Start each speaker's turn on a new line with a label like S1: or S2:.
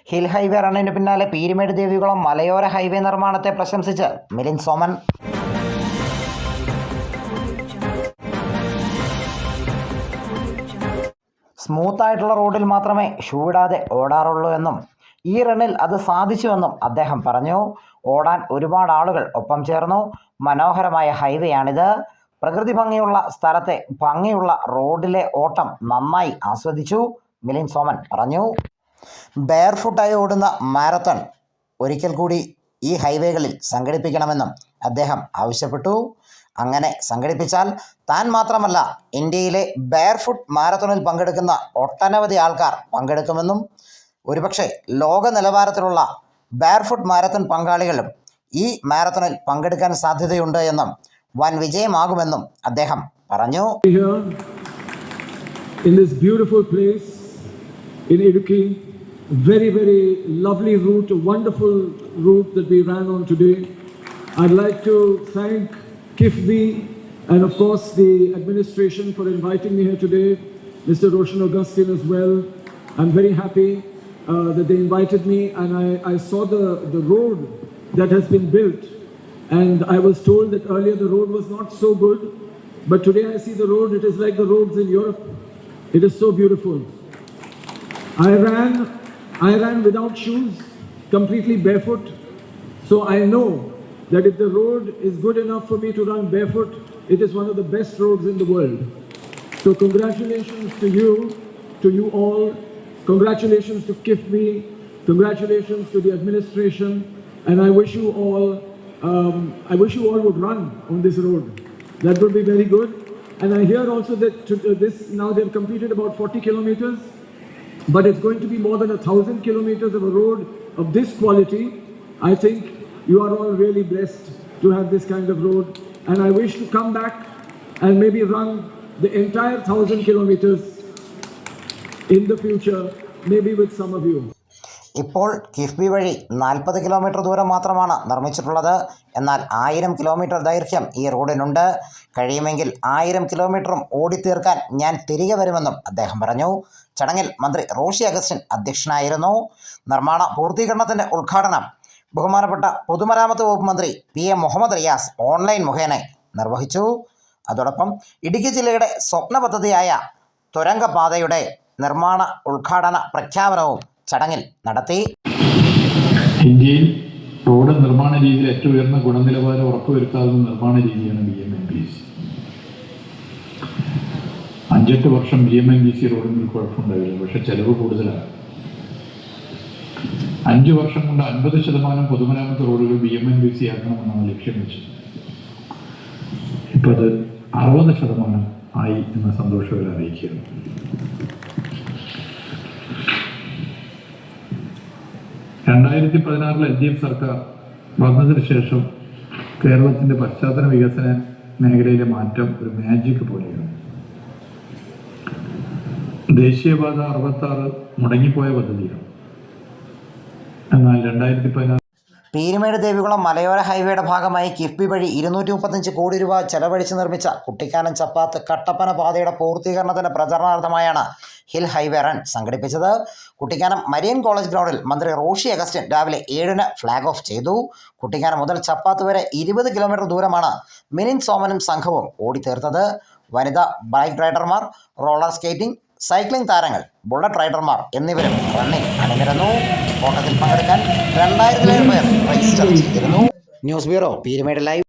S1: Hill highway റണ്ണിന് പിന്നാലെ പീരുമേട് ദേവികുളം മലയോര highway നിർമ്മാണത്തെ പ്രശംസിച്ച് Milind Soman. സ്മൂത്തായിട്ടുള്ള റോഡിൽ മാത്രമേ ഷൂ ഇടാതെ ഓടാറുള്ളൂ എന്നും ഈ റണ്ണിൽ അത് സാധിച്ചുവെന്നും അദ്ദേഹം പറഞ്ഞു. ഓടാൻ ഒരുപാട് ആളുകൾ ഒപ്പം ചേർന്നു. മനോഹരമായ ഹൈവേയാണിത്. പ്രകൃതി ഭംഗിയുള്ള സ്ഥലത്തെ ഭംഗിയുള്ള റോഡിലെ ഓട്ടം നന്നായി ആസ്വദിച്ചു മിലിൻ സോമൻ പറഞ്ഞു. ബെയർഫുട്ടായി ഓടുന്ന മാരത്തൺ ഒരിക്കൽ കൂടി ഈ ഹൈവേകളിൽ സംഘടിപ്പിക്കണമെന്നും അദ്ദേഹം ആവശ്യപ്പെട്ടു. അങ്ങനെ സംഘടിപ്പിച്ചാൽ താൻ മാത്രമല്ല ഇന്ത്യയിലെ ബെയർഫുട്ട് മാരത്തണിൽ പങ്കെടുക്കുന്ന ഒട്ടനവധി ആൾക്കാർ പങ്കെടുക്കുമെന്നും ഒരുപക്ഷെ ലോക നിലവാരത്തിലുള്ള ബെയർഫുട്ട് മാരത്തൺ പങ്കാളികളും ഈ മാരത്തണിൽ പങ്കെടുക്കാൻ സാധ്യതയുണ്ട് എന്നും വൻ വിജയമാകുമെന്നും അദ്ദേഹം പറഞ്ഞു.
S2: In this beautiful place in Idukki, very lovely route, a wonderful route that we ran on today. I'd like to thank KIFBI and of course the administration for inviting me here today, Mr. Roshan Augustine as well. I'm very happy that they invited me, and I saw the road that has been built, and I was told that earlier the road was not so good, but today I see the road, it is like the roads in Europe. It is so beautiful. I ran without shoes, completely barefoot. So I know that if the road is good enough for me to run barefoot, it is one of the best roads in the world. So congratulations to you all. Congratulations to KIFBI. Congratulations to the administration. And I wish you all would run on this road. That would be very good. And I hear also that now they've completed about 40 kilometers, but it's going to be more than 1,000 kilometers of a road of this quality. I think you are all really blessed to have this kind of road. And I wish to come back and maybe run the entire 1,000 kilometers in the future, maybe with some of you.
S1: ഇപ്പോൾ കിഫ്ബി വഴി 40 kilometre ദൂരം മാത്രമാണ് നിർമ്മിച്ചിട്ടുള്ളത്. എന്നാൽ 1000 kilometre ദൈർഘ്യം ഈ റോഡിനുണ്ട്. കഴിയുമെങ്കിൽ 1000 കിലോമീറ്ററും ഓടിത്തീർക്കാൻ ഞാൻ തിരികെ വരുമെന്നും അദ്ദേഹം പറഞ്ഞു. ചടങ്ങിൽ മന്ത്രി റോഷി അഗസ്റ്റിൻ അധ്യക്ഷനായിരുന്നു. നിർമ്മാണ പൂർത്തീകരണത്തിൻ്റെ ഉദ്ഘാടനം ബഹുമാനപ്പെട്ട പൊതുമരാമത്ത് വകുപ്പ് മന്ത്രി PM മുഹമ്മദ് റിയാസ് ഓൺലൈൻ മുഖേന നിർവഹിച്ചു. അതോടൊപ്പം ഇടുക്കി ജില്ലയുടെ സ്വപ്ന പദ്ധതിയായ തുരങ്കപാതയുടെ നിർമ്മാണ ഉദ്ഘാടന പ്രഖ്യാപനവും ചടങ്ങിൽ നടത്തി.
S3: ഇന്ത്യയിൽ റോഡ് നിർമ്മാണ രീതിയിൽ ഏറ്റവും ഉയർന്ന ഗുണനിലവാരം ഉറപ്പുവരുത്താവുന്ന നിർമ്മാണ രീതിയാണ് BMNBC. 5-8 വർഷം BMNBC റോഡിന് കുഴപ്പമുണ്ടാവില്ല, പക്ഷെ ചെലവ് കൂടുതലാണ്. 5 വർഷം കൊണ്ട് 50% പൊതുമരാമത്ത് റോഡുകൾ BMNBC ആക്കണമെന്നാണ് ലക്ഷ്യം വെച്ചത്. ഇപ്പം അത് 60% ആയി എന്ന സന്തോഷത്തിൽ അറിയിക്കുകയാണ്. രണ്ടായിരത്തി 2016 LDF സർക്കാർ വന്നതിന് ശേഷം കേരളത്തിൻ്റെ പശ്ചാത്തല വികസന മേഖലയിലെ മാറ്റം ഒരു മാജിക് പോലെയാണ്. ദേശീയപാത 66 മുടങ്ങിപ്പോയ പദ്ധതിയാണ്. എന്നാൽ 2016
S1: പീരുമേട് ദേവികുളം മലയോര ഹൈവേയുടെ ഭാഗമായി കിഫ്ബി വഴി 235 കോടി രൂപ ചെലവഴിച്ച് നിർമ്മിച്ച കുട്ടിക്കാനം ചപ്പാത്ത് കട്ടപ്പന പാതയുടെ പൂർത്തീകരണത്തിൻ്റെ പ്രചരണാർത്ഥമായാണ് ഹിൽ ഹൈവേ റൺ സംഘടിപ്പിച്ചത്. കുട്ടിക്കാനം മരിയൻ കോളേജ് ഗ്രൗണ്ടിൽ മന്ത്രി റോഷി അഗസ്റ്റിൻ രാവിലെ 7-ന് ഫ്ലാഗ് ഓഫ് ചെയ്തു. കുട്ടിക്കാനം മുതൽ ചപ്പാത്ത് വരെ 20 കിലോമീറ്റർ ദൂരമാണ് മിലിൻ സോമനും സംഘവും ഓടിത്തീർത്തത്. വനിതാ ബൈക്ക് റൈഡർമാർ, റോളർ സ്കേറ്റിംഗ്, സൈക്ലിംഗ് താരങ്ങൾ, ബുള്ളറ്റ് റൈഡർമാർ എന്നിവരും റണ്ണിൽ അണിനിരന്നു. ഓട്ടത്തിൽ പങ്കെടുക്കാൻ 2000-ലേറെ പേർ രജിസ്റ്റർ ചെയ്തിരുന്നു. News bureau, Peermade live.